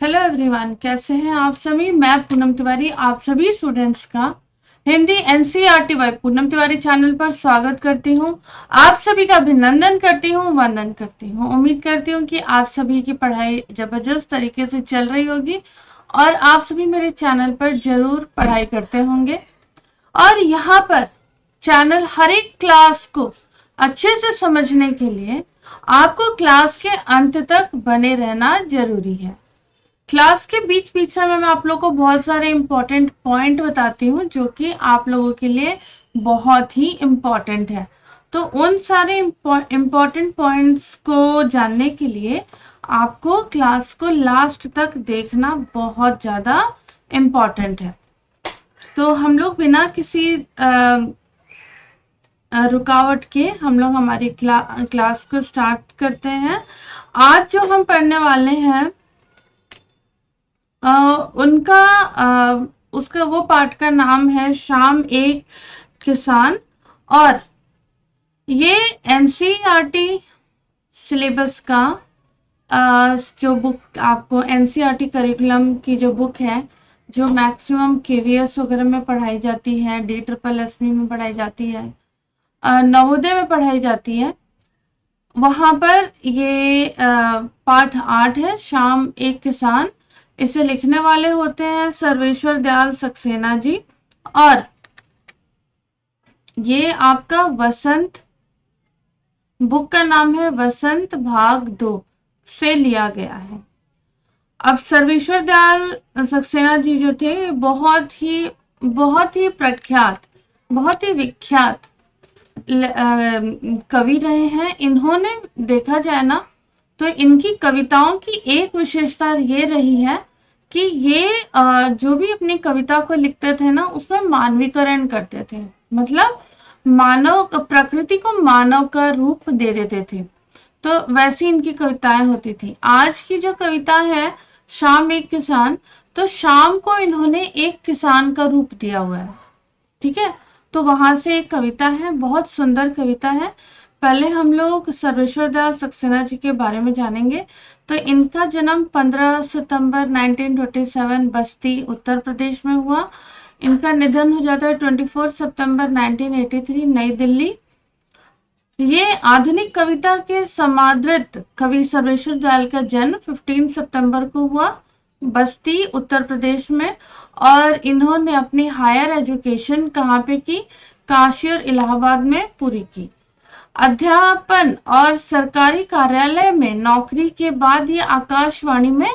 Hello everyone, कैसे हैं आप सभी। मैं पूनम तिवारी आप सभी स्टूडेंट्स का Hindi NCERT by Poonam Tiwari channel पर स्वागत करती हूं। आप सभी का अभिनंदन करती हूं, वंदन करती हूं। उम्मीद करती हूं कि आप सभी की पढ़ाई जबरदस्त तरीके से चल रही होगी और आप सभी मेरे चैनल पर जरूर पढ़ाई करते होंगे। और यहाँ पर चैनल हर एक क्लास को अच्छे से समझने के लिए आपको क्लास के अंत तक बने रहना जरूरी है। क्लास के बीच बीच में मैं आप लोगों को बहुत सारे इंपॉर्टेंट पॉइंट बताती हूँ जो कि आप लोगों के लिए बहुत ही इम्पॉर्टेंट है। तो उन सारे इम्पॉर्टेंट पॉइंट्स को जानने के लिए आपको क्लास को लास्ट तक देखना बहुत ज़्यादा इम्पॉर्टेंट है। तो हम लोग बिना किसी रुकावट के हम लोग हमारी क्लास को स्टार्ट करते हैं। आज जो हम पढ़ने वाले हैं उसका वो पाठ का नाम है शाम एक किसान। और ये एनसीईआरटी सिलेबस का जो बुक आपको एनसीईआरटी करिकुलम की जो बुक है जो मैक्सिमम केवीएस वगैरह में पढ़ाई जाती है, DSSB में पढ़ाई जाती है, नवोदय में पढ़ाई जाती है, वहां पर ये पाठ 8 है, शाम एक किसान। इसे लिखने वाले होते हैं सर्वेश्वर दयाल सक्सेना जी। और ये आपका वसंत, बुक का नाम है वसंत भाग 2 से लिया गया है। अब सर्वेश्वर दयाल सक्सेना जी जो थे बहुत ही प्रख्यात, बहुत ही विख्यात कवि रहे हैं। इन्होंने देखा जाए ना तो इनकी कविताओं की एक विशेषता ये रही है कि ये जो भी अपनी कविता को लिखते थे ना उसमें मानवीकरण करते थे, मतलब मानव प्रकृति को मानव का रूप दे देते थे। तो वैसी इनकी कविताएं होती थी। आज की जो कविता है शाम एक किसान, तो शाम को इन्होंने एक किसान का रूप दिया हुआ है, ठीक है। तो वहां से एक कविता है, बहुत सुंदर कविता है। पहले हम लोग सर्वेश्वर दयाल सक्सेना जी के बारे में जानेंगे। तो इनका जन्म 15 सितंबर 1927 बस्ती उत्तर प्रदेश में हुआ। इनका निधन हो जाता है 24 सितंबर 1983 नई दिल्ली। ये आधुनिक कविता के समादृत कवि सर्वेश्वर दयाल का जन्म 15 सितंबर को हुआ बस्ती उत्तर प्रदेश में। और इन्होंने अपनी हायर एजुकेशन कहाँ पे की, काशी और इलाहाबाद में पूरी की। अध्यापन और सरकारी कार्यालय में नौकरी के बाद ये आकाशवाणी में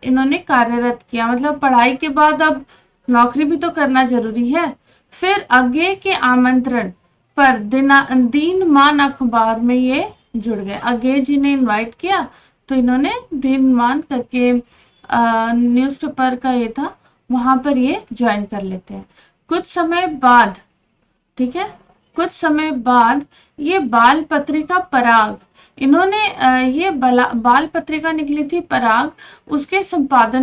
इन्होंने कार्यरत किया। मतलब पढ़ाई के बाद अब नौकरी भी तो करना जरूरी है। फिर आगे के आमंत्रण पर दीनमान अखबार में ये जुड़ गए। आगे जी ने इनवाइट किया तो इन्होंने दीनमान करके न्यूज़पेपर का ये था, वहां पर ये ज्वाइन कर लेते हैं। कुछ समय बाद, ठीक है, कुछ समय बाद ये बाल पत्रिका पराग, इन्होंने ये बाल पत्रिका निकली थी पराग, उसके संपादक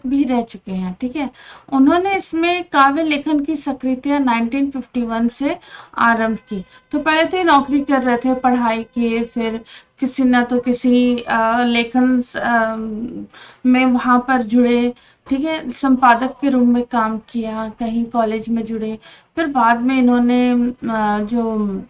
भी रह चुके हैं, ठीक है। उन्होंने इसमें काव्य लेखन की सक्रियता 1951 से आरंभ की। तो पहले तो ये नौकरी कर रहे थे, पढ़ाई किए, फिर किसी न तो किसी लेखन में वहां पर जुड़े, ठीक है, संपादक के रूप में काम किया, कहीं कॉलेज में जुड़े। फिर बाद में इन्होंने जो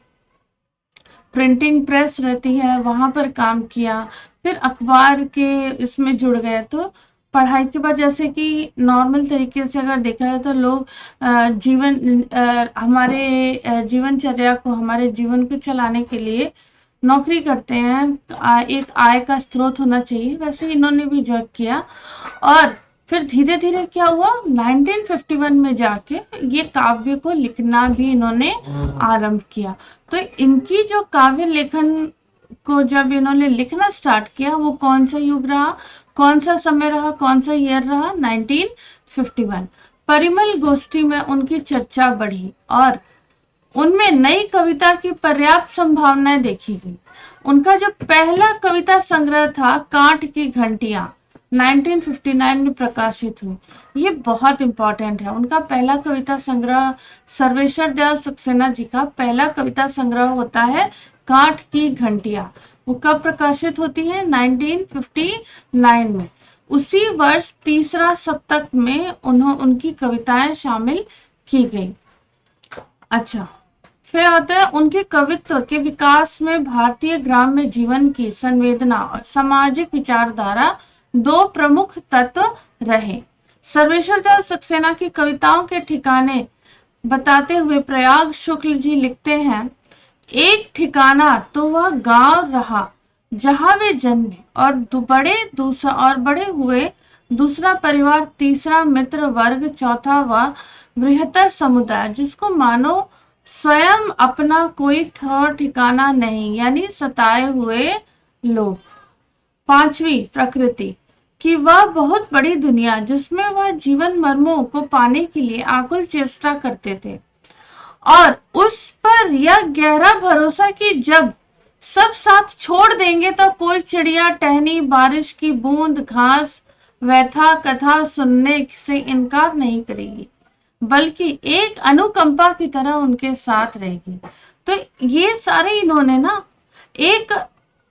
प्रिंटिंग प्रेस रहती है वहां पर काम किया, फिर अखबार के इसमें जुड़ गए। तो पढ़ाई के बाद जैसे कि नॉर्मल तरीके से अगर देखा जाए तो लोग हमारे जीवनचर्या को, हमारे जीवन को चलाने के लिए नौकरी करते हैं, एक आय का स्रोत होना चाहिए, वैसे इन्होंने भी जॉब किया। और फिर धीरे धीरे क्या हुआ, 1951 में जाके ये काव्य को लिखना भी इन्होंने आरंभ किया। तो इनकी जो काव्य लेखन को जब इन्होंने लिखना स्टार्ट किया, वो कौन सा युग रहा, कौन सा समय रहा, कौन सा ईयर रहा, 1951। परिमल गोष्ठी में उनकी चर्चा बढ़ी और उनमें नई कविता की पर्याप्त संभावनाएं देखी गई। उनका जो पहला कविता संग्रह था कांट की घंटियां 1959 में प्रकाशित हुई। ये बहुत इंपॉर्टेंट है। उनका पहला कविता संग्रह, सर्वेश्वर दयाल सक्सेना जी का पहला कविता संग्रह होता है कांट की घंटियां। वो कब प्रकाशित होती है, 1959 में। उसी वर्ष तीसरा सप्तक में उनकी कविताएं शामिल की गई। अच्छा, फिर आता है उनके कवित्व के विकास में भारतीय ग्राम्य जीवन की संवेदना और सामाजिक विचारधारा दो प्रमुख तत्व रहे। सर्वेश्वर दयाल सक्सेना की कविताओं के ठिकाने बताते हुए प्रयाग शुक्ल जी लिखते हैं, एक ठिकाना तो वह गांव रहा जहां वे जन्मे, और बड़े हुए दूसरा परिवार, तीसरा मित्र वर्ग, चौथा वह बृहत्तर समुदाय जिसको मानो स्वयं अपना कोई ठौर ठिकाना नहीं, यानी सताए हुए लोग। पांचवी, प्रकृति कि वह बहुत बड़ी दुनिया जिसमें वह जीवन मर्मों को पाने के लिए आकुल चेष्टा करते थे, और उस पर यह गहरा भरोसा कि जब सब साथ छोड़ देंगे तो कोई चिड़िया, टहनी, बारिश की बूंद, घास, व्यथा कथा सुनने से इनकार नहीं करेगी, बल्कि एक अनुकंपा की तरह उनके साथ रहेगी। तो ये सारे इन्होंने ना एक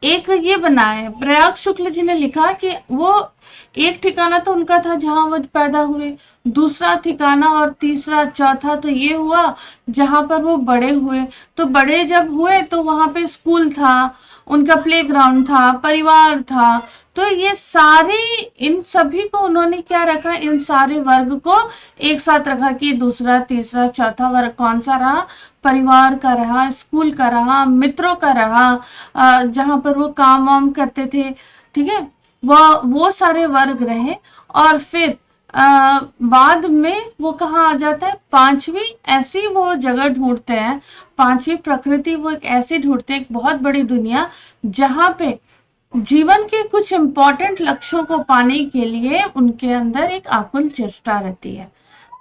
ये बनाया है। प्रयाग शुक्ल जी ने लिखा कि वो एक ठिकाना तो उनका था जहां वो पैदा हुए, दूसरा ठिकाना और तीसरा चौथा तो ये हुआ जहां पर वो बड़े हुए। तो बड़े जब हुए तो वहां पे स्कूल था, उनका प्लेग्राउंड था, परिवार था। तो ये सारे, इन सभी को उन्होंने क्या रखा, इन सारे वर्ग को एक साथ रखा कि दूसरा, तीसरा, चौथा वर्ग कौन सा रहा, परिवार का रहा, स्कूल का रहा, मित्रों का रहा, जहां पर वो काम वाम करते थे, ठीक है, वो सारे वर्ग रहे। और फिर बाद में वो कहाँ आ जाता है, पांचवी ऐसी वो जगह ढूंढते हैं, पांचवी प्रकृति वो एक ऐसी ढूंढते हैं, एक बहुत बड़ी दुनिया जहां पे जीवन के कुछ इंपॉर्टेंट लक्ष्यों को पाने के लिए उनके अंदर एक आकुल चेष्टा रहती है।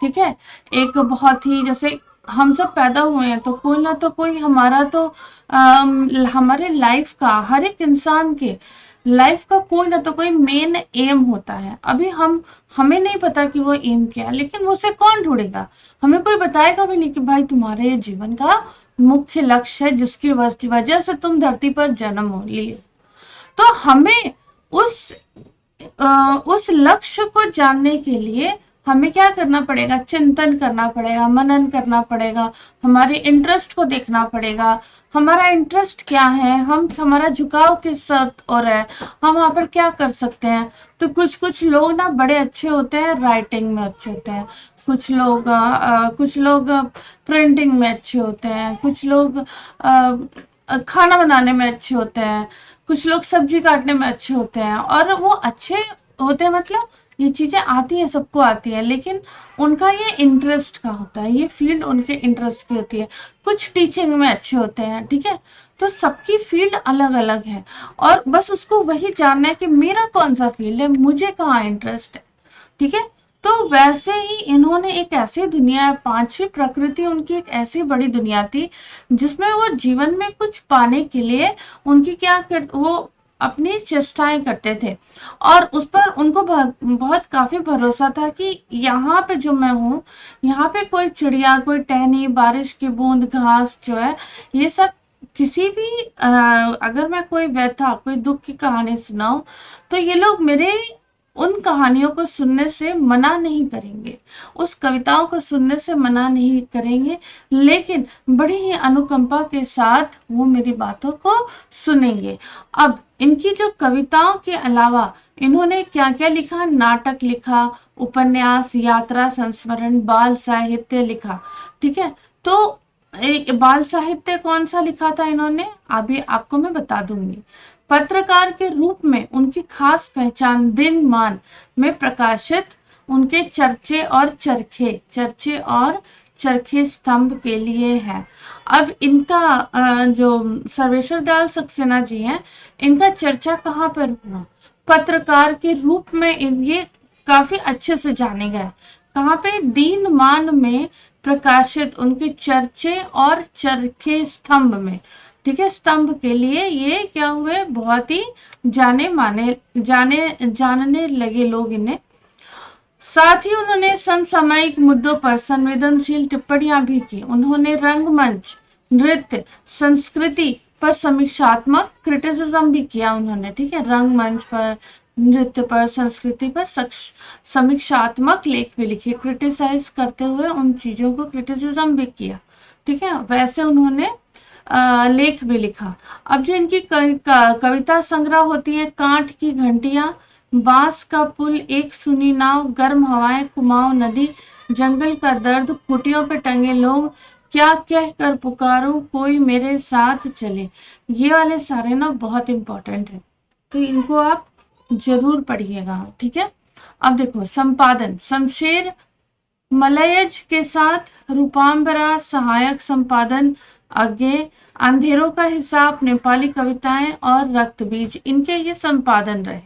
ठीक है, एक बहुत ही, जैसे हम सब पैदा हुए हैं तो कोई ना तो कोई हमारा तो हमारे लाइफ का, हर एक इंसान के लाइफ का कोई ना तो कोई मेन एम होता है। अभी हमें नहीं पता कि वो एम क्या है, लेकिन वो उसे कौन ढूंढेगा, हमें कोई बताएगा भी नहीं कि भाई तुम्हारे ये जीवन का मुख्य लक्ष्य है जिसकी वजह से तुम धरती पर जन्म लिए। तो हमें उस लक्ष्य को जानने के लिए हमें क्या करना पड़ेगा, चिंतन करना पड़ेगा, मनन करना पड़ेगा, हमारे इंटरेस्ट को देखना पड़ेगा, हमारा इंटरेस्ट क्या है, हमारा झुकाव किस और है, हम वहां पर क्या कर सकते हैं। तो कुछ लोग ना बड़े अच्छे होते हैं, राइटिंग में अच्छे होते हैं, कुछ लोग प्रिंटिंग में अच्छे होते हैं, कुछ लोग खाना बनाने में अच्छे होते हैं, कुछ लोग सब्जी काटने में अच्छे होते हैं। और वो अच्छे होते हैं मतलब ये चीजें आती है, सबको आती है, लेकिन उनका ये इंटरेस्ट का होता है, ये फील्ड उनके इंटरेस्ट की होती है। कुछ टीचिंग में अच्छे होते हैं, ठीक है, तो सबकी फील्ड अलग अलग है, और बस उसको वही जानना है कि मेरा कौन सा फील्ड है, मुझे कहाँ इंटरेस्ट है। ठीक है, तो वैसे ही इन्होंने एक ऐसी दुनिया, पांचवी प्रकृति उनकी एक ऐसी बड़ी दुनिया थी जिसमें वो जीवन में कुछ पाने के लिए उनकी वो अपनी चेष्टाएं करते थे, और उस पर उनको बहुत काफी भरोसा था कि यहाँ पे जो मैं हूँ, यहाँ पे कोई चिड़िया, कोई टहनी, बारिश की बूंद, घास जो है, ये सब किसी भी अगर मैं कोई व्यथा, कोई दुख की कहानी सुनाऊं तो ये लोग मेरे उन कहानियों को सुनने से मना नहीं करेंगे, उस कविताओं को सुनने से मना नहीं करेंगे, लेकिन बड़ी ही अनुकंपा के साथ वो मेरी बातों को सुनेंगे। अब इनकी जो कविताओं के अलावा इन्होंने क्या क्या लिखा, नाटक लिखा, उपन्यास, यात्रा, संस्मरण, बाल साहित्य लिखा। ठीक है, तो बाल साहित्य कौन सा लिखा था इन्होंने, अभी आपको मैं बता दूंगी। पत्रकार के रूप में उनकी खास पहचान दिनमान में प्रकाशित उनके चर्चे और चरखे स्तंभ के लिए है। अब इनका जो सर्वेश्वर दयाल सक्सेना जी हैं, इनका चर्चा कहाँ पर हुआ, पत्रकार के रूप में ये काफी अच्छे से जाने गए। कहाँ पे, दिनमान में प्रकाशित उनके चर्चे और चरखे स्तंभ में। ठीक है, स्तंभ के लिए ये क्या हुए, बहुत ही जानने लगे लोग इन्हें। साथ ही उन्होंने समसामयिक मुद्दों पर संवेदनशील टिप्पणियां भी की। उन्होंने रंगमंच, नृत्य, संस्कृति पर समीक्षात्मक क्रिटिसिज्म भी किया उन्होंने। ठीक है, रंगमंच पर, नृत्य पर, संस्कृति पर समीक्षात्मक लेख भी लिखे, क्रिटिसाइज करते हुए उन चीजों को क्रिटिसिज्म भी किया, ठीक है, वैसे उन्होंने लेख भी लिखा। अब जो इनकी कविता संग्रह होती है, कांठ की घंटियां, बांस का पुल, एक सुनी नाव, गर्म हवाएं, कुमाऊं नदी, जंगल का दर्द, खूंटियों पे टंगे लोग, क्या कह कर पुकारूं कोई मेरे साथ चले, ये वाले सारे ना बहुत इंपॉर्टेंट है, तो इनको आप जरूर पढ़िएगा, ठीक है। अब देखो संपादन, शमशेर मलयज के साथ रूपांबरा सहायक संपादन, आगे अंधेरों का हिसाब, नेपाली कविताएं और रक्त बीज, इनके ये संपादन रहे।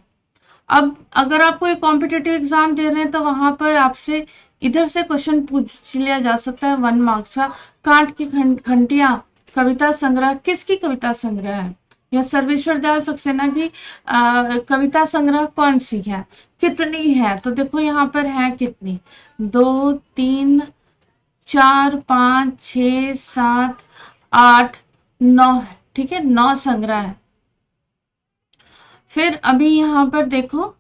अब अगर आप कोई कॉम्पिटिटिव एग्जाम दे रहे हैं तो वहां पर आपसे इधर से क्वेश्चन पूछ लिया जा सकता है 1 मार्क्स का, कांट की घंटियां कविता संग्रह, किसकी कविता संग्रह है, या सर्वेश्वर दयाल सक्सेना की कविता संग्रह कौन सी है, कितनी है, तो देखो यहाँ पर है कितनी, 2 3 4 5 6 7 8 9 है, ठीक है, 9 संग्रह है। फिर अभी यहाँ पर देखो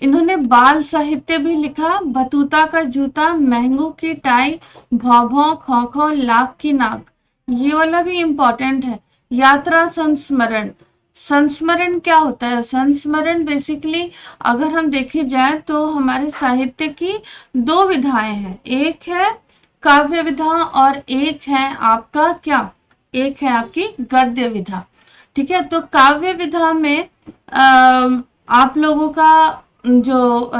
इन्होंने बाल साहित्य भी लिखा, बतूता का जूता, मैंगो की टाई, भौभौ खौखौ, लाख की नाक, ये वाला भी इंपॉर्टेंट है। यात्रा संस्मरण, संस्मरण क्या होता है, संस्मरण बेसिकली अगर हम देखे जाए तो हमारे साहित्य की 2 विधाएं हैं, एक है काव्य विधा और एक है आपका क्या, एक है आपकी गद्य विधा, ठीक है। तो काव्य विधा में आप लोगों का जो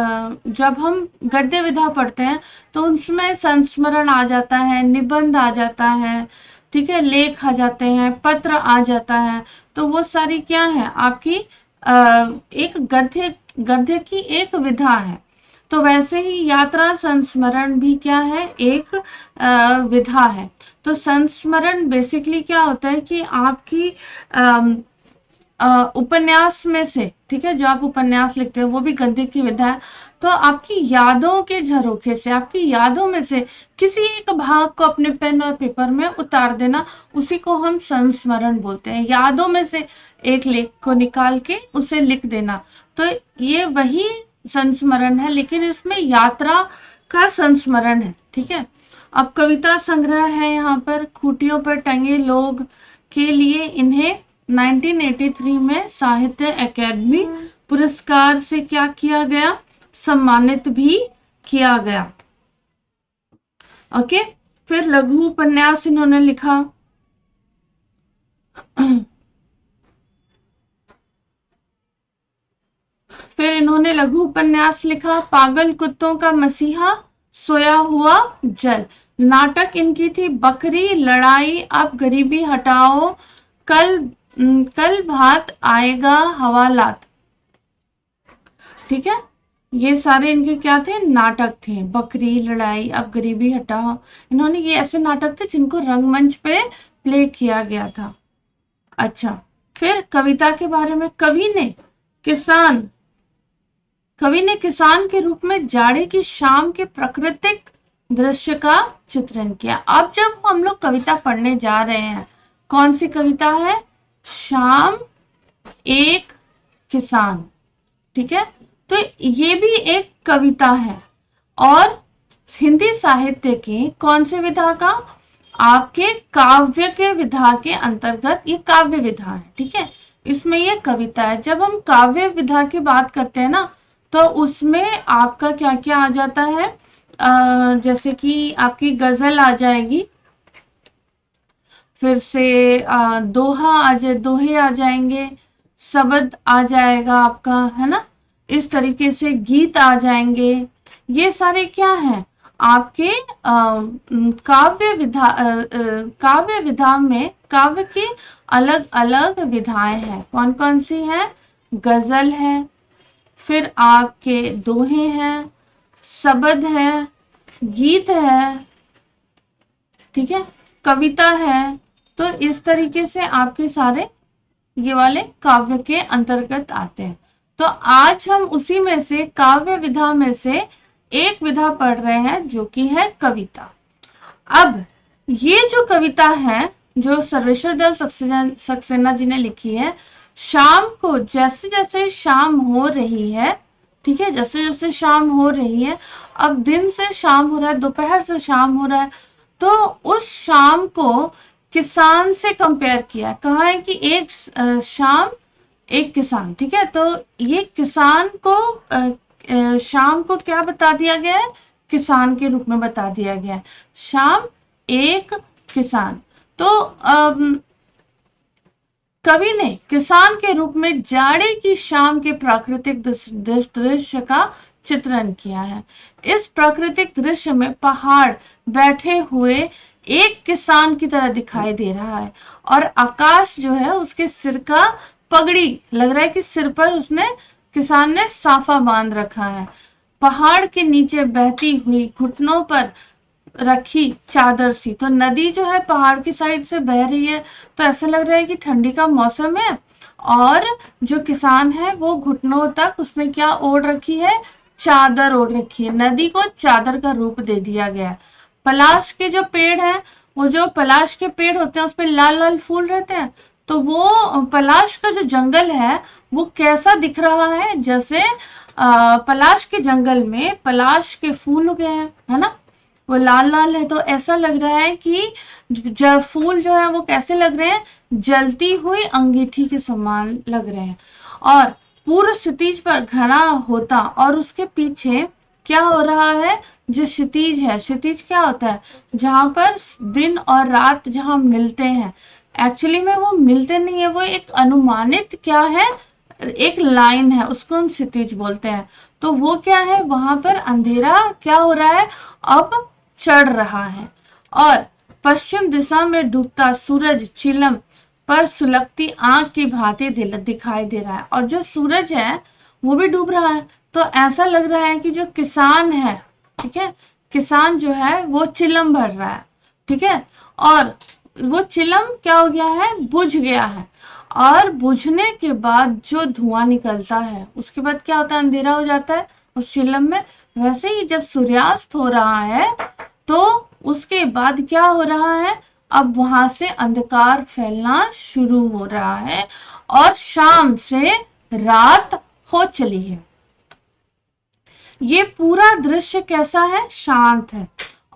जब हम गद्य विधा पढ़ते हैं तो उसमें संस्मरण आ जाता है, निबंध आ जाता है, ठीक है, लेख आ जाते हैं, पत्र आ जाता है, तो वो सारी क्या है आपकी एक गद्य की एक विधा है। तो वैसे ही यात्रा संस्मरण भी क्या है, एक विधा है। तो संस्मरण बेसिकली क्या होता है कि आपकी उपन्यास में से, ठीक है, जो आप उपन्यास लिखते हैं वो भी गद्य की विधा है, तो आपकी यादों के झरोखे से, आपकी यादों में से किसी एक भाग को अपने पेन और पेपर में उतार देना, उसी को हम संस्मरण बोलते हैं। यादों में से एक लेख को निकाल के उसे लिख देना, तो ये वही संस्मरण है, लेकिन इसमें यात्रा का संस्मरण है, ठीक है। अब कविता संग्रह है यहाँ पर, खूंटियों पर टंगे लोग के लिए इन्हें 1983 में साहित्य अकादमी पुरस्कार से क्या किया गया, सम्मानित भी किया गया। ओके, फिर लघु उपन्यास इन्होंने लिखा, फिर इन्होंने लघु उपन्यास लिखा, पागल कुत्तों का मसीहा, सोया हुआ जल, नाटक इनकी थी बकरी, लड़ाई, अब गरीबी हटाओ, कल भात आएगा हवालात, ठीक है, ये सारे इनके क्या थे, नाटक थे, बकरी, लड़ाई, अब गरीबी हटाओ, इन्होंने ये ऐसे नाटक थे जिनको रंगमंच पे प्ले किया गया था। अच्छा, फिर कविता के बारे में, कवि ने किसान के रूप में जाड़े की शाम के प्राकृतिक दृश्य का चित्रण किया। अब जब हम लोग कविता पढ़ने जा रहे हैं, कौन सी कविता है, शाम एक किसान, ठीक है, तो ये भी एक कविता है, और हिंदी साहित्य के कौन से विधा का, आपके काव्य के विधा के अंतर्गत ये काव्य विधा है, ठीक है, इसमें ये कविता है। जब हम काव्य विधा की बात करते हैं ना, तो उसमें आपका क्या क्या आ जाता है, जैसे कि आपकी गजल आ जाएगी, फिर से दोहे आ जाएंगे, शब्द आ जाएगा आपका, है ना, इस तरीके से गीत आ जाएंगे, ये सारे क्या हैं आपके काव्य विधा में, काव्य की अलग अलग विधाएं हैं, कौन कौन सी हैं, गजल है, फिर आपके दोहे हैं, शब्द है, गीत है, ठीक है, कविता है, तो इस तरीके से आपके सारे ये वाले काव्य के अंतर्गत आते हैं। तो आज हम उसी में से, काव्य विधा में से एक विधा पढ़ रहे हैं जो कि है कविता। अब ये जो कविता है जो सर्वेश्वर दयाल सक्सेना जी ने लिखी है, शाम को जैसे जैसे शाम हो रही है, ठीक है, जैसे जैसे शाम हो रही है, अब दिन से शाम हो रहा है, दोपहर से शाम हो रहा है, तो उस शाम को किसान से कंपेयर किया, कहा है कि एक शाम एक किसान, ठीक है, तो ये किसान को शाम को क्या बता दिया गया है, किसान के रूप में बता दिया गया है, शाम एक किसान। तो कवि ने किसान के रूप में जाड़े की शाम के प्राकृतिक दृश्य का चित्रण किया है। इस प्राकृतिक दृश्य में पहाड़ बैठे हुए एक किसान की तरह दिखाई दे रहा है, और आकाश जो है उसके सिर का पगड़ी लग रहा है कि सिर पर उसने किसान ने साफा बांध रखा है। पहाड़ के नीचे बहती हुई घुटनों पर रखी चादर सी, तो नदी जो है पहाड़ की साइड से बह रही है, तो ऐसा लग रहा है कि ठंडी का मौसम है, और जो किसान है वो घुटनों तक उसने क्या ओढ़ रखी है, चादर ओढ़ रखी है। नदी को चादर का रूप दे दिया गया है। पलाश के जो पेड़ है, वो जो पलाश के पेड़ होते हैं उस पर लाल लाल फूल रहते हैं, तो वो पलाश का जो जंगल है वो कैसा दिख रहा है, जैसे पलाश के जंगल में पलाश के फूल उगे हैं, है ना, वो लाल लाल है, तो ऐसा लग रहा है कि जब फूल जो है वो कैसे लग रहे हैं, जलती हुई अंगीठी के समान लग रहे हैं। और पूर्व क्षितिज पर घना होता, और उसके पीछे क्या हो रहा है, जो क्षितिज है, क्षितिज क्या होता है, जहां पर दिन और रात जहां मिलते हैं, एक्चुअली में वो मिलते नहीं है, वो एक अनुमानित क्या है, एक लाइन है, उसको हम क्षितिज बोलते हैं। तो वो क्या है, वहां पर अंधेरा क्या हो रहा है, अब चढ़ रहा है, और पश्चिम दिशा में डूबता सूरज चिलम पर सुलगती आंख की भांति दिखाई दे रहा है, और जो सूरज है वो भी डूब रहा है, तो ऐसा लग रहा है कि जो किसान है, ठीक है, किसान जो है वो चिलम भर रहा है, ठीक है, और वो चिलम क्या हो गया है, बुझ गया है, और बुझने के बाद जो धुआं निकलता है उसके बाद क्या होता है, अंधेरा हो जाता है उस चिलम में। वैसे ही जब सूर्यास्त हो रहा है तो उसके बाद क्या हो रहा है, अब वहां से अंधकार फैलना शुरू हो रहा है, और शाम से रात हो चली है। ये पूरा दृश्य कैसा है, शांत है,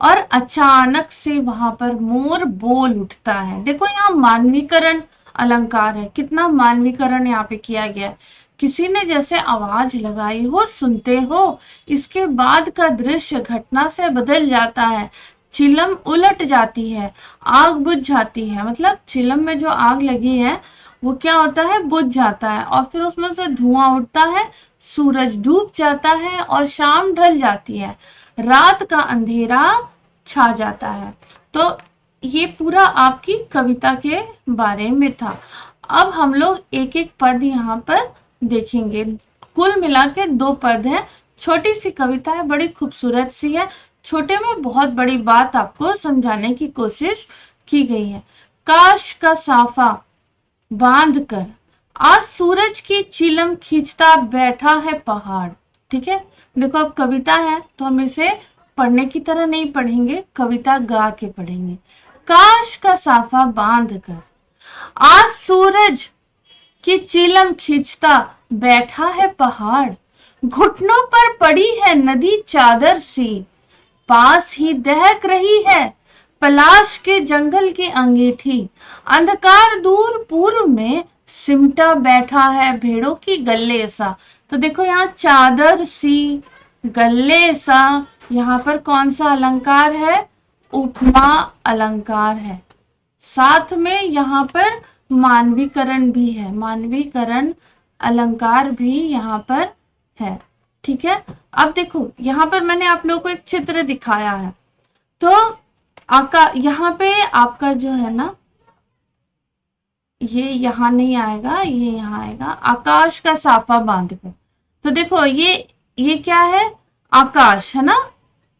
और अचानक से वहां पर मोर बोल उठता है। देखो यहाँ मानवीकरण अलंकार है, कितना मानवीकरण यहाँ पे किया गया है, किसी ने जैसे आवाज लगाई हो, सुनते हो, इसके बाद का दृश्य घटना से बदल जाता है, चिलम उलट जाती है, आग बुझ जाती है, मतलब चिलम में जो आग लगी है वो क्या होता है, बुझ जाता है, और फिर उसमें से धुआं उठता है, सूरज डूब जाता है, और शाम ढल जाती है, रात का अंधेरा छा जाता है। तो ये पूरा आपकी कविता के बारे में था। अब हम लोग एक एक पद यहाँ पर देखेंगे। कुल मिला के 2 पद है, छोटी सी कविता है, बड़ी खूबसूरत सी है, छोटे में बहुत बड़ी बात आपको समझाने की कोशिश की गई है। काश का साफा बांध कर आज सूरज की चिलम खींचता बैठा है पहाड़, ठीक है, देखो अब कविता है तो हम इसे पढ़ने की तरह नहीं पढ़ेंगे, कविता गा के पढ़ेंगे। काश का साफा बांध कर आज सूरज की चिलम खींचता बैठा है पहाड़, घुटनों पर पड़ी है नदी चादर सी, पास ही दहक रही है पलाश के जंगल की अंगीठी, अंधकार दूर पूर्व में सिमटा बैठा है भेड़ों की गल्ले सा। तो देखो यहाँ चादर सी, गल्ले सा, यहाँ पर कौन सा अलंकार है, उपमा अलंकार है, साथ में यहाँ पर मानवीकरण भी है, मानवीकरण अलंकार भी यहाँ पर है, ठीक है। अब देखो यहाँ पर मैंने आप लोगों को एक चित्र दिखाया है, तो यहाँ पे आपका जो है ना, ये यहाँ नहीं आएगा, ये यहाँ आएगा, आकाश का साफा बांध कर। तो देखो ये क्या है, आकाश है ना,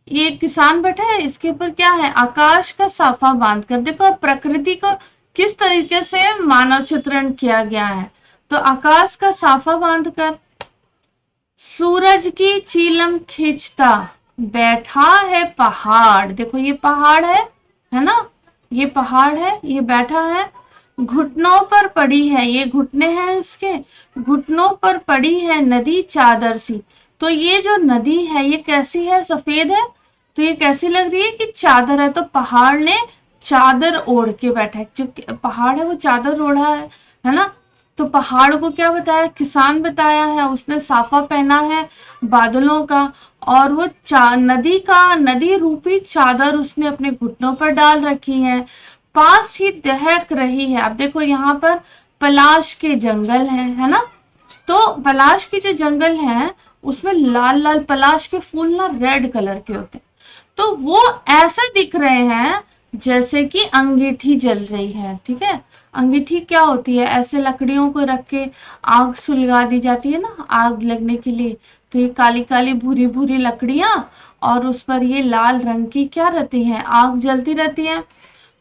ये किसान बैठा है, इसके ऊपर क्या है, आकाश का साफा बांध कर। देखो प्रकृति को किस तरीके से मानव चित्रण किया गया है, तो आकाश का साफा बांधकर सूरज की चिलम खींचता बैठा है पहाड़, देखो ये पहाड़ है ना, ये पहाड़ है, ये बैठा है, घुटनों पर पड़ी है, ये घुटने हैं इसके, घुटनों पर पड़ी है नदी चादर सी। तो ये जो नदी है ये कैसी है, सफेद है। तो ये कैसी लग रही है कि चादर है। तो पहाड़ ने चादर ओढ़ के बैठा है, जो पहाड़ है वो चादर ओढ़ा है ना। तो पहाड़ को क्या बताया, किसान बताया है, उसने साफा पहना है बादलों का, और वो नदी रूपी चादर उसने अपने घुटनों पर डाल रखी है। पास ही दहक रही है। अब देखो यहाँ पर पलाश के जंगल है ना। तो पलाश के जो जंगल है उसमें लाल लाल पलाश के फूल ना रेड कलर के होते हैं। तो वो ऐसे दिख रहे हैं जैसे कि अंगीठी जल रही है। ठीक है, अंगीठी क्या होती है, ऐसे लकड़ियों को रख के आग सुलगा दी जाती है ना, आग लगने के लिए। तो ये काली काली भूरी भूरी लकड़ियां, और उस पर ये लाल रंग की क्या रहती है, आग जलती रहती है।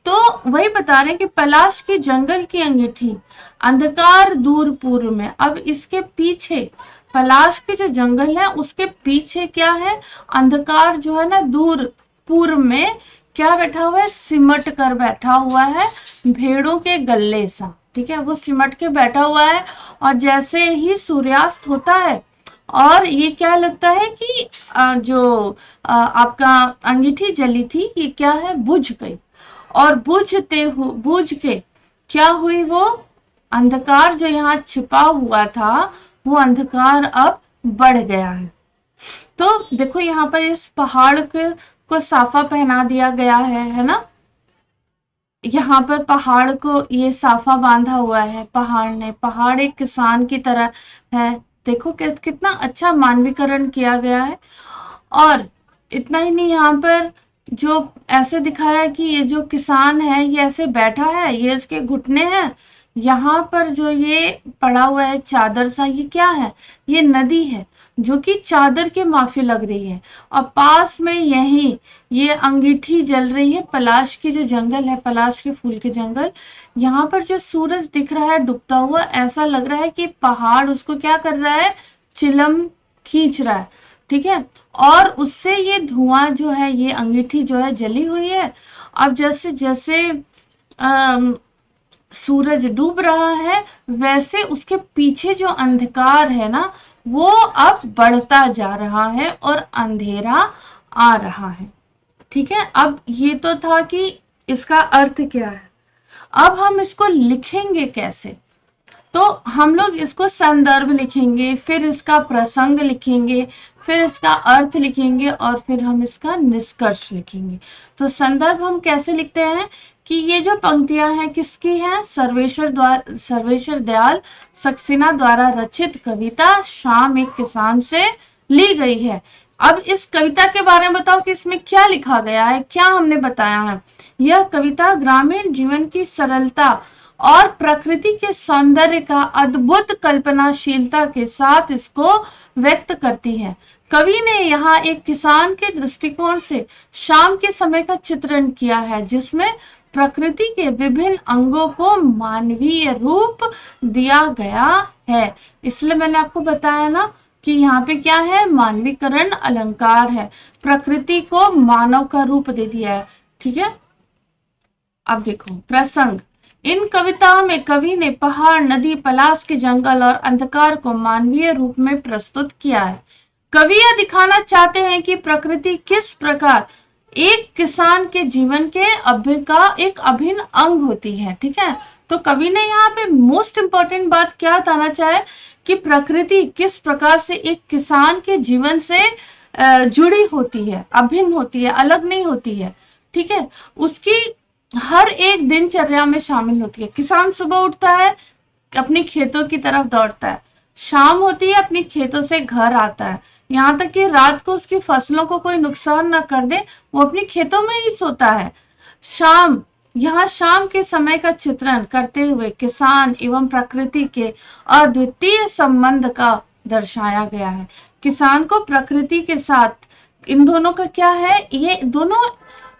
तो वही बता रहे हैं कि पलाश के जंगल की अंगीठी अंधकार दूर पूर्व में। अब इसके पीछे पलाश के जो जंगल है उसके पीछे क्या है, अंधकार जो है ना दूर पूर्व में क्या बैठा हुआ है, सिमट कर बैठा हुआ है भेड़ों के गल्ले सा। ठीक है, वो सिमट के बैठा हुआ है, और जैसे ही सूर्यास्त होता है और ये क्या लगता है कि जो आपका अंगीठी जली थी ये क्या है, बुझ गई। और बुझ के क्या हुई, वो अंधकार जो यहाँ छिपा हुआ था वो अंधकार अब बढ़ गया है। तो देखो यहाँ पर इस पहाड़ को साफा पहना दिया गया है ना। यहाँ पर पहाड़ को ये साफा बांधा हुआ है पहाड़ ने, पहाड़ एक किसान की तरह है। देखो कितना अच्छा मानवीकरण किया गया है। और इतना ही नहीं, यहाँ पर जो ऐसे दिखाया कि ये जो किसान है ये ऐसे बैठा है, ये इसके घुटने हैं। यहाँ पर जो ये पड़ा हुआ है चादर सा, ये क्या है, ये नदी है जो कि चादर के माफी लग रही है। और पास में यही ये अंगीठी जल रही है, पलाश की जो जंगल है, पलाश के फूल के जंगल। यहाँ पर जो सूरज दिख रहा है डूबता हुआ, ऐसा लग रहा है कि पहाड़ उसको क्या कर रहा है, चिलम खींच रहा है। ठीक है, और उससे ये धुआं जो है, ये अंगीठी जो है जली हुई है। अब जैसे जैसे सूरज डूब रहा है वैसे उसके पीछे जो अंधकार है ना वो अब बढ़ता जा रहा है और अंधेरा आ रहा है। ठीक है, अब ये तो था कि इसका अर्थ क्या है। अब हम इसको लिखेंगे कैसे, तो हम लोग इसको संदर्भ लिखेंगे, फिर इसका प्रसंग लिखेंगे, फिर इसका अर्थ लिखेंगे, और फिर हम इसका निष्कर्ष लिखेंगे। तो संदर्भ हम कैसे लिखते हैं कि ये जो पंक्तियां हैं किसकी हैं, सर्वेश्वर दयाल सक्सेना द्वारा रचित कविता शाम एक किसान से ली गई है। अब इस कविता के बारे में बताओ कि इसमें क्या लिखा गया है, क्या हमने बताया है। यह कविता ग्रामीण जीवन की सरलता और प्रकृति के सौंदर्य का अद्भुत कल्पनाशीलता के साथ इसको व्यक्त करती है। कवि ने यहाँ एक किसान के दृष्टिकोण से शाम के समय का चित्रण किया है, जिसमें प्रकृति के विभिन्न अंगों को मानवीय रूप दिया गया है। इसलिए मैंने आपको बताया ना कि यहाँ पे क्या है, मानवीकरण अलंकार है, प्रकृति को मानव का रूप दे दिया है। ठीक है, अब देखो प्रसंग। इन कविताओं में कवि ने पहाड़, नदी, पलाश के जंगल और अंधकार को मानवीय रूप में प्रस्तुत किया है। कवि यह दिखाना चाहते हैं कि प्रकृति किस प्रकार एक किसान के जीवन के एक अभिन्न अंग होती है। ठीक है, तो कवि ने यहाँ पे मोस्ट इंपॉर्टेंट बात क्या बताना चाहे कि प्रकृति किस प्रकार से एक किसान के जीवन से जुड़ी होती है, अभिन्न होती है, अलग नहीं होती है। ठीक है, उसकी हर एक दिनचर्या में शामिल होती है। किसान सुबह उठता है, अपने खेतों की तरफ दौड़ता है, शाम होती है अपनी खेतों से घर आता है, यहाँ तक कि रात को उसकी फसलों को कोई नुकसान न कर दे वो अपनी खेतों में ही सोता है। यहाँ शाम के समय का चित्रण करते हुए किसान एवं प्रकृति के अद्वितीय संबंध का दर्शाया गया है। किसान को प्रकृति के साथ इन दोनों का क्या है, ये दोनों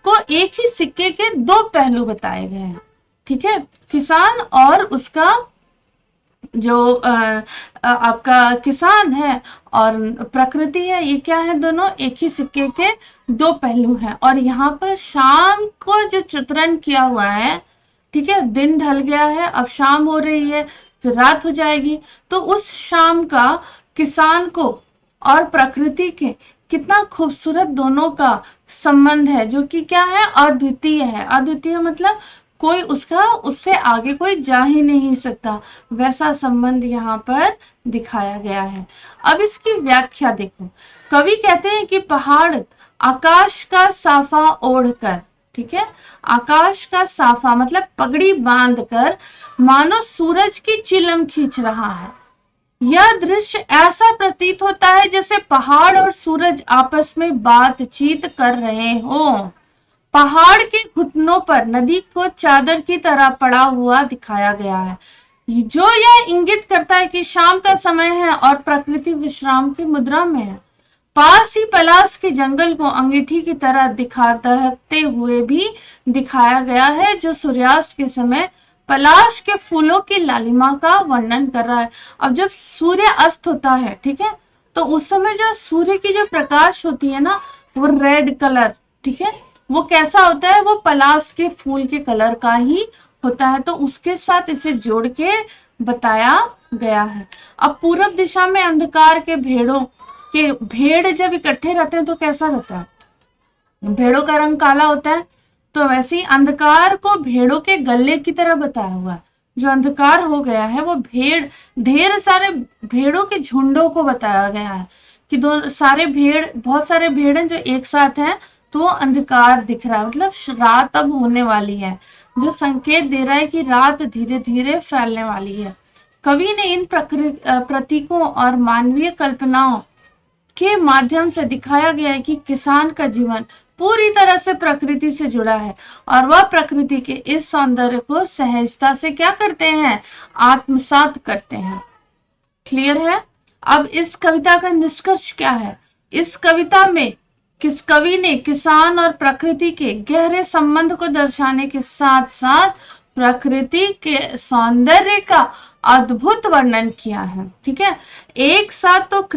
को एक ही सिक्के के दो पहलू बताए गए हैं। ठीक है, किसान और उसका जो आपका किसान है और प्रकृति है, ये क्या है, दोनों एक ही सिक्के के दो पहलू हैं। और यहाँ पर शाम को जो चित्रण किया हुआ है ठीक है, दिन ढल गया है, अब शाम हो रही है, फिर रात हो जाएगी। तो उस शाम का किसान को और प्रकृति के कितना खूबसूरत दोनों का संबंध है, जो कि क्या है, अद्वितीय है। अद्वितीय मतलब कोई उससे आगे कोई जा ही नहीं सकता, वैसा संबंध यहाँ पर दिखाया गया है। अब इसकी व्याख्या देखो। कवि कहते हैं कि पहाड़ आकाश का साफा ओढ़कर, ठीक है, आकाश का साफा मतलब पगड़ी बांधकर मानो सूरज की चिलम खींच रहा है। यह दृश्य ऐसा प्रतीत होता है जैसे पहाड़ और सूरज आपस में बातचीत कर रहे हो। पहाड़ के घुटनों पर नदी को चादर की तरह पड़ा हुआ दिखाया गया है, जो यह इंगित करता है कि शाम का समय है और प्रकृति विश्राम की मुद्रा में है। पास ही पलाश के जंगल को अंगीठी की तरह दहकते हुए भी दिखाया गया है, जो सूर्यास्त के समय पलाश के फूलों की लालिमा का वर्णन कर रहा है। अब जब सूर्य अस्त होता है, ठीक है, तो उस समय जो सूर्य की जो प्रकाश होती है ना, वो रेड कलर, ठीक है, वो कैसा होता है, वो पलाश के फूल के कलर का ही होता है। तो उसके साथ इसे जोड़ के बताया गया है। अब पूरब दिशा में अंधकार के भेड़ जब इकट्ठे रहते हैं तो कैसा रहता है, भेड़ों का रंग काला होता है। तो वैसे ही अंधकार को भेड़ों के गले की तरह बताया हुआ है। जो अंधकार हो गया है वो ढेर सारे भेड़ों के झुंडों को बताया गया है कि बहुत सारे भेड़ हैं जो एक साथ हैं, तो अंधकार दिख रहा है, मतलब रात अब होने वाली है, जो संकेत दे रहा है कि रात धीरे धीरे फैलने वाली है। कवि ने इन प्रतीकों और मानवीय कल्पनाओं के माध्यम से दिखाया गया है कि किसान का जीवन पूरी तरह से प्रकृति से जुड़ा है और वह प्रकृति के इस सौंदर्य को सहजता से क्या करते हैं, आत्मसात करते हैं। क्लियर है। अब इस कविता का निष्कर्ष क्या है। इस कविता में किस कवि ने किसान और प्रकृति के गहरे संबंध को दर्शाने के साथ साथ प्रकृति के सौंदर्य का अद्भुत वर्णन किया है। ठीक है, एक साथ तो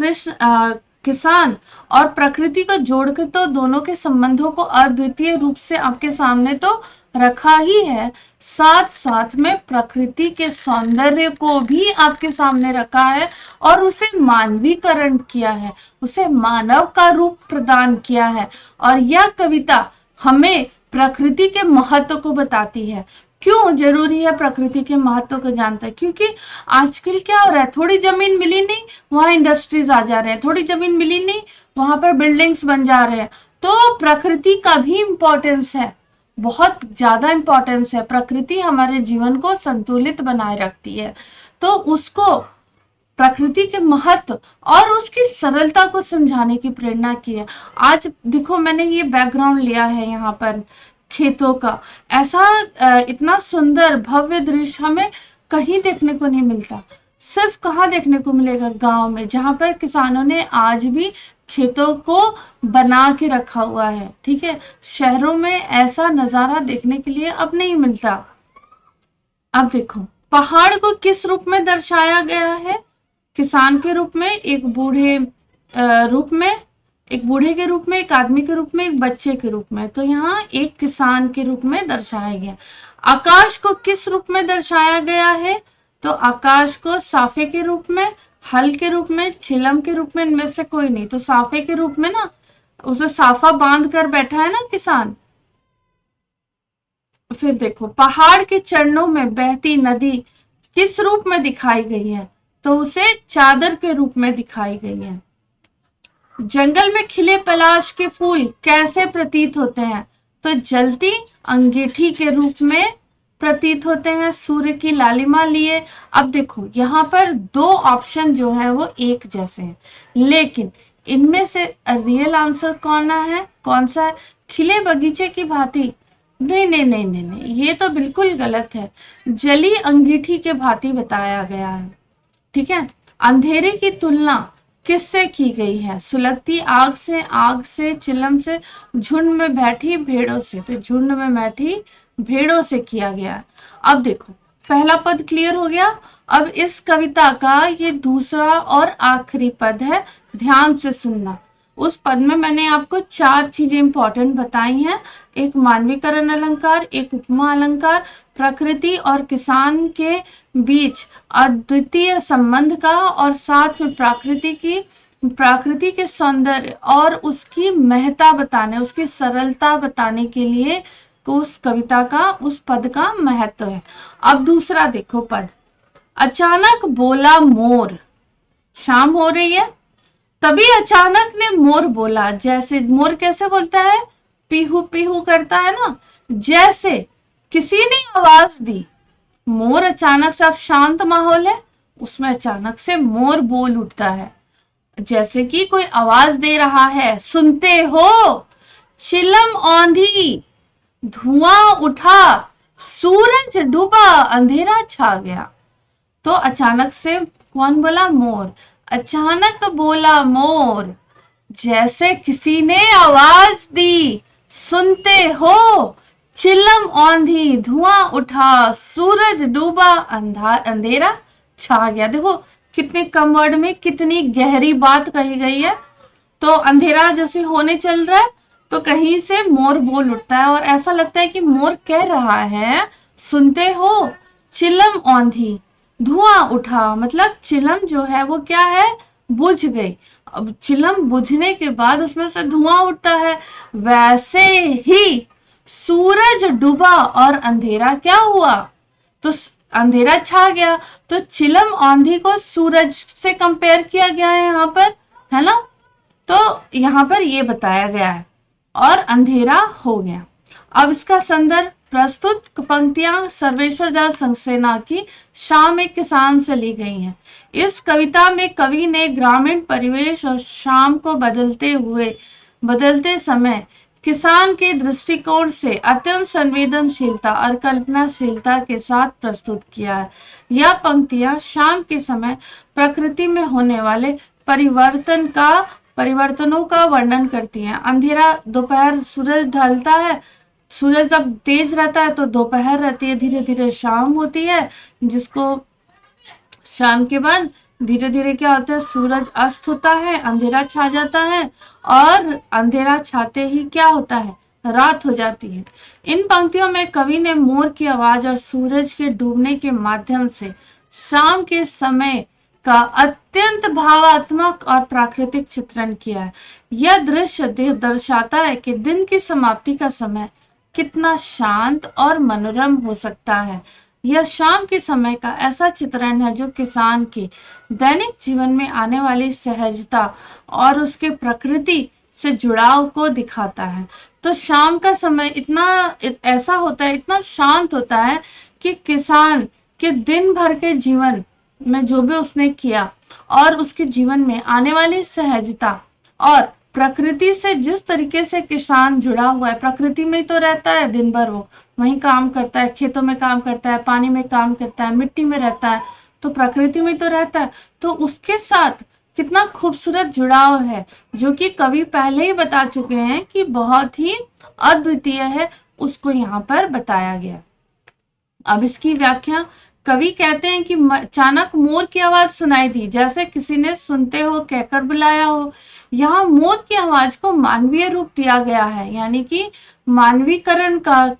किसान और प्रकृति को जोड़कर तो दोनों के संबंधों को अद्वितीय रूप से आपके सामने तो रखा ही है, साथ साथ में प्रकृति के सौंदर्य को भी आपके सामने रखा है और उसे मानवीकरण किया है, उसे मानव का रूप प्रदान किया है। और यह कविता हमें प्रकृति के महत्व को बताती है। क्यों जरूरी है प्रकृति के महत्व को जानता है, क्योंकि आजकल क्या हो रहा है, थोड़ी जमीन मिली नहीं वहां इंडस्ट्रीज आ जा रहे हैं, थोड़ी जमीन मिली नहीं वहां पर बिल्डिंग्स बन जा रहे हैं। तो प्रकृति का भी इम्पोर्टेंस है, बहुत ज्यादा इम्पोर्टेंस है। प्रकृति हमारे जीवन को संतुलित बनाए रखती है, तो उसको प्रकृति के महत्व और उसकी सरलता को समझाने की प्रेरणा की है। आज देखो मैंने ये बैकग्राउंड लिया है यहाँ पर खेतों का, ऐसा इतना सुंदर भव्य दृश्य हमें कहीं देखने को नहीं मिलता। सिर्फ कहाँ देखने को मिलेगा, गांव में, जहां पर किसानों ने आज भी खेतों को बना के रखा हुआ है। ठीक है, शहरों में ऐसा नजारा देखने के लिए अब नहीं मिलता। अब देखो पहाड़ को किस रूप में दर्शाया गया है, किसान के रूप में, एक बूढ़े रूप में, एक बूढ़े के रूप में, एक आदमी के रूप में, एक बच्चे के रूप में। तो यहाँ एक किसान के रूप में दर्शाया गया। आकाश को किस रूप में दर्शाया गया है, तो आकाश को साफे के रूप में, हल के रूप में, छिलम के रूप में, इनमें से कोई नहीं। तो साफे के रूप में ना, उसे साफा बांध कर बैठा है ना किसान। फिर देखो पहाड़ के चरणों में बहती नदी किस रूप में दिखाई गई है, तो उसे चादर के रूप में दिखाई गई है। जंगल में खिले पलाश के फूल कैसे प्रतीत होते हैं, तो जलती अंगीठी के रूप में प्रतीत होते हैं, सूर्य की लालिमा लिए। अब देखो यहाँ पर दो ऑप्शन जो है वो एक जैसे हैं, लेकिन इनमें से रियल आंसर कौन सा है, खिले बगीचे की भांति। नहीं नहीं नहीं नहीं नहीं, ये तो बिल्कुल गलत है। जली अंगीठी के भांति बताया गया है। ठीक है, अंधेरे की तुलना किससे की गई है, सुलगती आग से, चिलम से, झुंड में बैठी भेड़ों से। तो झुंड में बैठी भेड़ों से किया गया। अब देखो पहला पद क्लियर हो गया। अब इस कविता का ये दूसरा और आखिरी पद है, ध्यान से सुनना। उस पद में मैंने आपको 4 चीजें इंपॉर्टेंट बताई हैं। एक मानवीकरण अलंकार, एक उपमा अलंकार, प्रकृति और किसान के बीच अद्वितीय संबंध का, और साथ में प्रकृति के सौंदर्य और उसकी महत्ता बताने, उसकी सरलता बताने के लिए उस कविता का, उस पद का महत्व है। अब दूसरा देखो पद, अचानक बोला मोर। शाम हो रही है, तभी अचानक ने मोर बोला। जैसे मोर कैसे बोलता है, पीहू पीहू करता है ना, जैसे किसी ने आवाज दी। मोर अचानक से, अब शांत माहौल है, उसमें अचानक से मोर बोल उठता है, जैसे कि कोई आवाज दे रहा है, सुनते हो, चिलम औंधी, धुआं उठा, सूरज डूबा, अंधेरा छा गया। तो अचानक से कौन बोला, मोर। अचानक बोला मोर, जैसे किसी ने आवाज दी, सुनते हो, चिलम औंधी, धुआं उठा, सूरज डूबा, अंधेरा छा गया। देखो कितने कम वर्ड में कितनी गहरी बात कही गई है। तो अंधेरा जैसे होने चल रहा है, तो कहीं से मोर बोल उठता है, और ऐसा लगता है कि मोर कह रहा है, सुनते हो, चिलम औंधी, धुआं उठा, मतलब चिलम जो है वो क्या है, बुझ गई। अब चिलम बुझने के बाद उसमें से धुआं उठता है, वैसे ही सूरज डूबा और अंधेरा क्या हुआ, तो अंधेरा छा गया। तो चिलम औंधी को सूरज से कंपेयर किया गया है यहाँ पर, है ना। तो यहाँ पर ये बताया गया है, और अंधेरा हो गया। अब इसका संदर्भ, प्रस्तुत पंक्तियां सर्वेश्वर दयाल सक्सेना की शाम एक किसान से ली गई हैं। इस कविता में कवि ने ग्रामीण परिवेश और शाम को बदलते समय किसान के दृष्टिकोण से अत्यंत संवेदनशीलता और कल्पनाशीलता के साथ प्रस्तुत किया है। यह पंक्तियां शाम के समय प्रकृति में होने वाले परिवर्तनों का वर्णन करती हैं। अंधेरा, दोपहर, सूरज ढलता है, सूरज जब तेज रहता है तो दोपहर रहती है, धीरे धीरे शाम होती है, जिसको शाम के बाद धीरे धीरे क्या होता है, सूरज अस्त होता है, अंधेरा छा जाता है, और अंधेरा छाते ही क्या होता है, रात हो जाती है। इन पंक्तियों में कवि ने मोर की आवाज और सूरज के डूबने के माध्यम से शाम के समय का अत्यंत भावात्मक और प्राकृतिक चित्रण किया है। यह दृश्य दर्शाता है कि दिन की समाप्ति का समय कितना शांत और मनोरम हो सकता है। यह शाम के समय का ऐसा चित्रण है जो किसान के दैनिक जीवन में आने वाली सहजता और उसके प्रकृति से जुड़ाव को दिखाता है। तो शाम का समय ऐसा होता है, इतना शांत होता है कि किसान के दिन भर के जीवन में जो भी उसने किया और उसके जीवन में आने वाली सहजता और प्रकृति से जिस तरीके से किसान जुड़ा हुआ है, प्रकृति में तो रहता है दिन भर, वो वहीं काम करता है, खेतों में काम करता है, पानी में काम करता है, मिट्टी में रहता है, तो प्रकृति में तो रहता है। तो उसके साथ कितना खूबसूरत जुड़ाव है, जो कि कवि पहले ही बता चुके हैं कि बहुत ही अद्वितीय है, उसको यहाँ पर बताया गया। अब इसकी व्याख्या, कवि कहते हैं कि अचानक मोर की आवाज सुनाई दी, जैसे किसी ने सुनते हो कहकर बुलाया हो। यहाँ मोर की आवाज को मानवीय रूप दिया गया है, यानी कि मानवीकरण का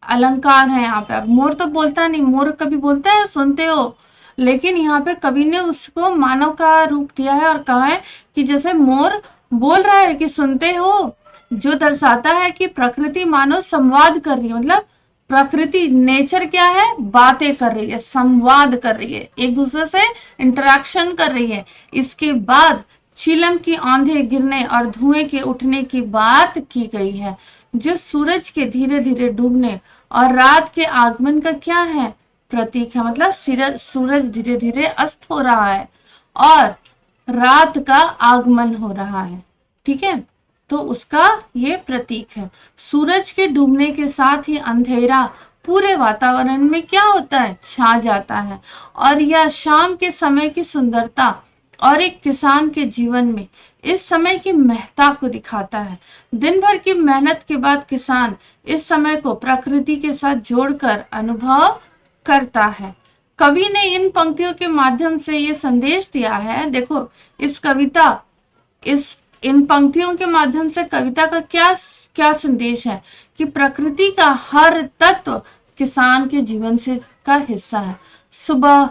अलंकार है यहाँ पे। अब मोर तो बोलता नहीं, मोर कभी बोलता है सुनते हो, लेकिन यहाँ पे कवि ने उसको मानव का रूप दिया है और कहा है कि जैसे मोर बोल रहा है कि सुनते हो, जो दर्शाता है कि प्रकृति मानव संवाद कर रही है, मतलब प्रकृति, नेचर क्या है, बातें कर रही है, संवाद कर रही है, एक दूसरे से इंटरेक्शन कर रही है। इसके बाद चिलम की आंधे गिरने और धुएं के उठने की बात की गई है, जो सूरज के धीरे धीरे डूबने और रात के आगमन का क्या है, प्रतीक है। मतलब सूरज धीरे धीरे अस्त हो रहा है और रात का आगमन हो रहा है, ठीक है, तो उसका ये प्रतीक है। सूरज के डूबने के साथ ही अंधेरा पूरे वातावरण में क्या होता है, छा जाता है, और यह शाम के समय की सुंदरता और एक किसान के जीवन में इस समय की महत्ता को दिखाता है। दिन भर की मेहनत के बाद किसान इस समय को प्रकृति के साथ जोड़कर अनुभव करता है। कवि ने इन पंक्तियों के माध्यम से ये संदेश दिया है, देखो इस कविता, इस इन पंक्तियों के माध्यम से कविता का क्या क्या संदेश है कि प्रकृति का हर तत्व किसान के जीवन से का हिस्सा है। सुबह,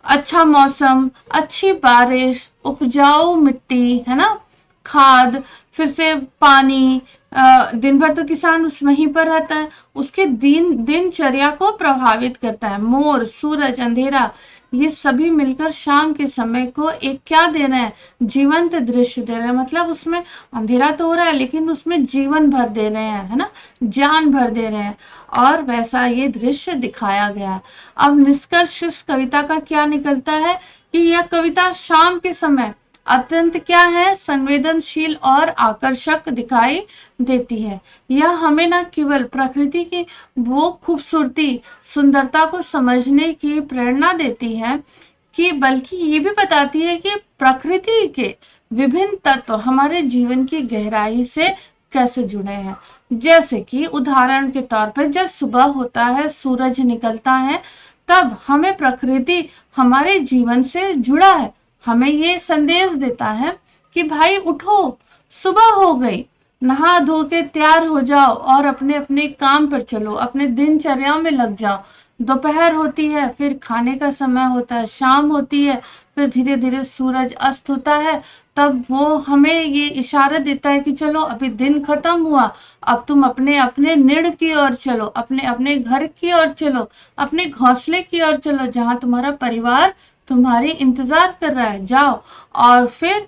अच्छा मौसम, अच्छी बारिश, उपजाऊ मिट्टी, है ना, खाद, फिर से पानी, दिन भर तो किसान उस वहीं पर रहता है, उसके दिनचर्या को प्रभावित करता है। मोर, सूरज, अंधेरा, ये सभी मिलकर शाम के समय को एक क्या दे रहे हैं, जीवंत दृश्य दे रहे हैं। मतलब उसमें अंधेरा तो हो रहा है लेकिन उसमें जीवन भर दे रहे हैं, है ना, जान भर दे रहे हैं, और वैसा ये दृश्य दिखाया गया है। अब निष्कर्ष इस कविता का क्या निकलता है कि यह कविता शाम के समय अत्यंत क्या है, संवेदनशील और आकर्षक दिखाई देती है। यह हमें न केवल प्रकृति की वो खूबसूरती, सुंदरता को समझने की प्रेरणा देती है कि बल्कि ये भी बताती है कि प्रकृति के विभिन्न तत्व हमारे जीवन की गहराई से कैसे जुड़े हैं। जैसे कि उदाहरण के तौर पर जब सुबह होता है, सूरज निकलता है, तब हमें प्रकृति हमारे जीवन से जुड़ा है, हमें ये संदेश देता है कि भाई उठो, सुबह हो गई, नहा धो के तैयार हो जाओ और अपने अपने काम पर चलो, अपने दिनचर्या में लग जाओ। दोपहर होती है, फिर खाने का समय होता है, शाम होती है, फिर धीरे धीरे सूरज अस्त होता है, तब वो हमें ये इशारा देता है कि चलो अभी दिन खत्म हुआ, अब तुम अपने अपने निड़ की ओर चलो, अपने अपने घर की ओर चलो, अपने घोंसले की ओर चलो, जहां तुम्हारा परिवार तुम्हारी इंतजार कर रहा है, जाओ। और फिर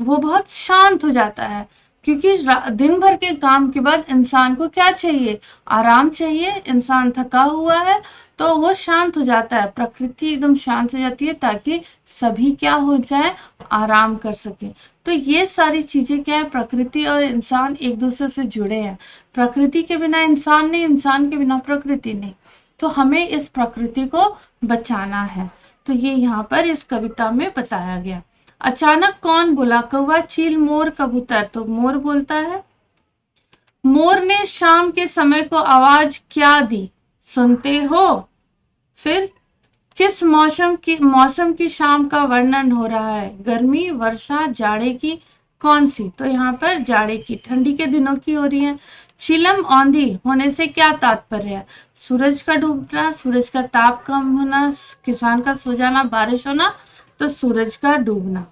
वो बहुत शांत हो जाता है, क्योंकि दिन भर के काम के बाद इंसान को क्या चाहिए, आराम चाहिए। इंसान थका हुआ है तो वो शांत हो जाता है, प्रकृति एकदम शांत हो जाती है ताकि सभी क्या हो जाए, आराम कर सके। तो ये सारी चीजें क्या है, प्रकृति और इंसान एक दूसरे से जुड़े हैं। प्रकृति के बिना इंसान नहीं, इंसान के बिना प्रकृति नहीं। तो हमें इस प्रकृति को बचाना है। तो ये यहाँ पर इस कविता में बताया गया। अचानक कौन बोला, कौवा, चील, मोर, कबूतर। तो मोर बोलता है, मोर ने शाम के समय को आवाज क्या दी, सुनते हो। फिर किस मौसम की शाम का वर्णन हो रहा है, गर्मी, वर्षा, जाड़े की, कौन सी। तो यहाँ पर जाड़े की, ठंडी के दिनों की हो रही है। चिलम, औंधी होने से क्या तात्पर्य है, सूरज का डूबना, सूरज का ताप कम होना, किसान का सो जाना, बारिश होना, तो सूरज का डूबना।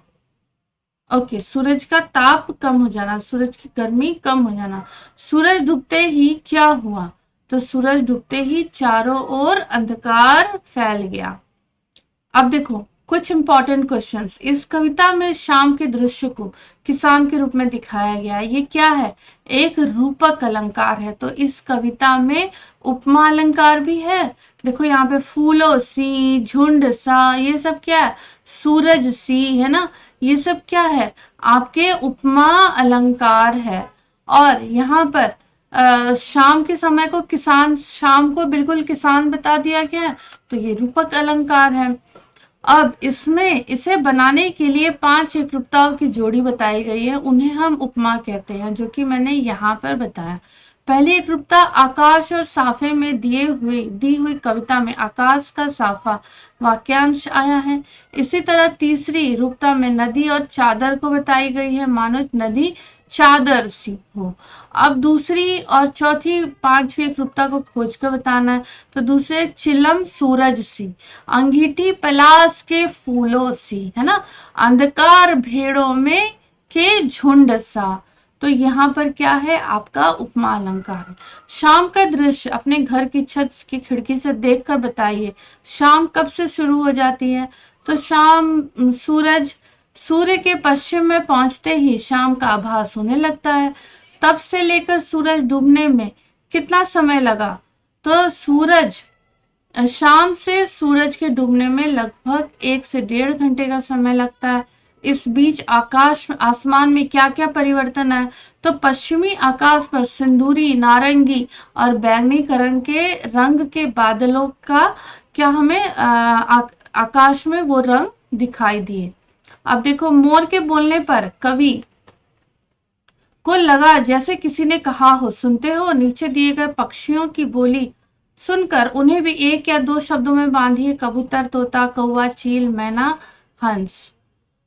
ओके, सूरज का ताप कम हो जाना, सूरज की गर्मी कम हो जाना। सूरज डूबते ही क्या हुआ, तो सूरज डूबते ही चारों ओर अंधकार फैल गया। अब देखो कुछ इंपॉर्टेंट क्वेश्चंस। इस कविता में शाम के दृश्य को किसान के रूप में दिखाया गया है। ये क्या है, एक रूपक अलंकार है। तो इस कविता में उपमा अलंकार भी है। देखो यहाँ पे फूलों सी, झुंड सा, ये सब क्या है, सूरज सी, है ना, ये सब क्या है, आपके उपमा अलंकार है। और यहाँ पर शाम के समय को किसान, शाम को बिल्कुल किसान बता दिया गया है, तो ये रूपक अलंकार है। अब इसमें इसे बनाने के लिए 5 एकरूपताओं की जोड़ी बताई गई है, उन्हें हम उपमा कहते हैं, जो कि मैंने यहाँ पर बताया। पहली एकरूपता आकाश और साफे में दी हुई कविता में आकाश का साफा वाक्यांश आया है। इसी तरह तीसरी रूपता में नदी और चादर को बताई गई है, मानो नदी चादर सी हो। अब दूसरी और चौथी, पांचवी एकरूपता को खोज कर बताना है। तो दूसरे, चिलम सूरज सी, अंगीठी पलाश के फूलों सी, है ना, अंधकार भेड़ों में के झुंड सा। तो यहाँ पर क्या है, आपका उपमा अलंकार है। शाम का दृश्य अपने घर की छत की खिड़की से देखकर बताइए, शाम कब से शुरू हो जाती है। तो शाम, सूर्य के पश्चिम में पहुंचते ही शाम का आभास होने लगता है। तब से लेकर सूरज डूबने में कितना समय लगा, तो शाम से सूरज के डूबने में लगभग 1 से 1.5 घंटे का समय लगता है। इस बीच आसमान में क्या क्या परिवर्तन है, तो पश्चिमी आकाश पर सिंदूरी, नारंगी और बैंगनी रंग के बादलों का क्या हमें आकाश में वो रंग दिखाई दिए। अब देखो, मोर के बोलने पर कवि को लगा जैसे किसी ने कहा हो, सुनते हो। नीचे दिए गए पक्षियों की बोली सुनकर उन्हें भी 1 या 2 शब्दों में बांधिए, कबूतर, तोता, कौवा, चील, मैना, हंस।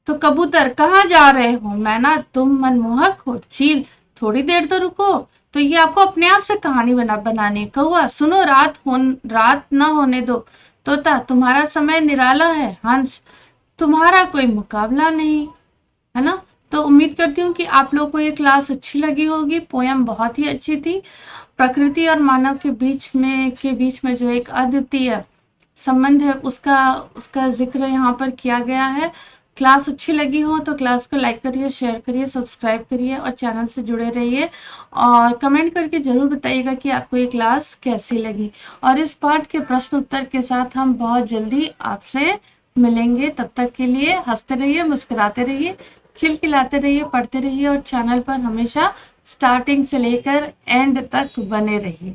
तो कबूतर, कहाँ जा रहे हो? मैना, तुम मनमोहक हो। चील, थोड़ी देर तो रुको। तो ये आपको अपने आप से कहानी बनानी है। कौवा, सुनो, रात ना होने दो। तोता, तुम्हारा समय निराला है। हंस, तुम्हारा कोई मुकाबला नहीं। है ना? तो उम्मीद करती हूँ कि आप लोगों को ये क्लास अच्छी लगी होगी। पोयम बहुत ही अच्छी थी। प्रकृति और मानव के बीच में जो एक अद्वितीय संबंध है, उसका उसका जिक्र यहाँ पर किया गया है। क्लास अच्छी लगी हो तो क्लास को लाइक करिए, शेयर करिए, सब्सक्राइब करिए और चैनल से जुड़े रहिए। और कमेंट करके जरूर बताइएगा कि आपको ये क्लास कैसी लगी। और इस पाठ के प्रश्न उत्तर के साथ हम बहुत जल्दी आपसे मिलेंगे। तब तक के लिए हंसते रहिए, मुस्कुराते रहिए, खिलखिलाते रहिए, पढ़ते रहिए और चैनल पर हमेशा स्टार्टिंग से लेकर एंड तक बने रहिए।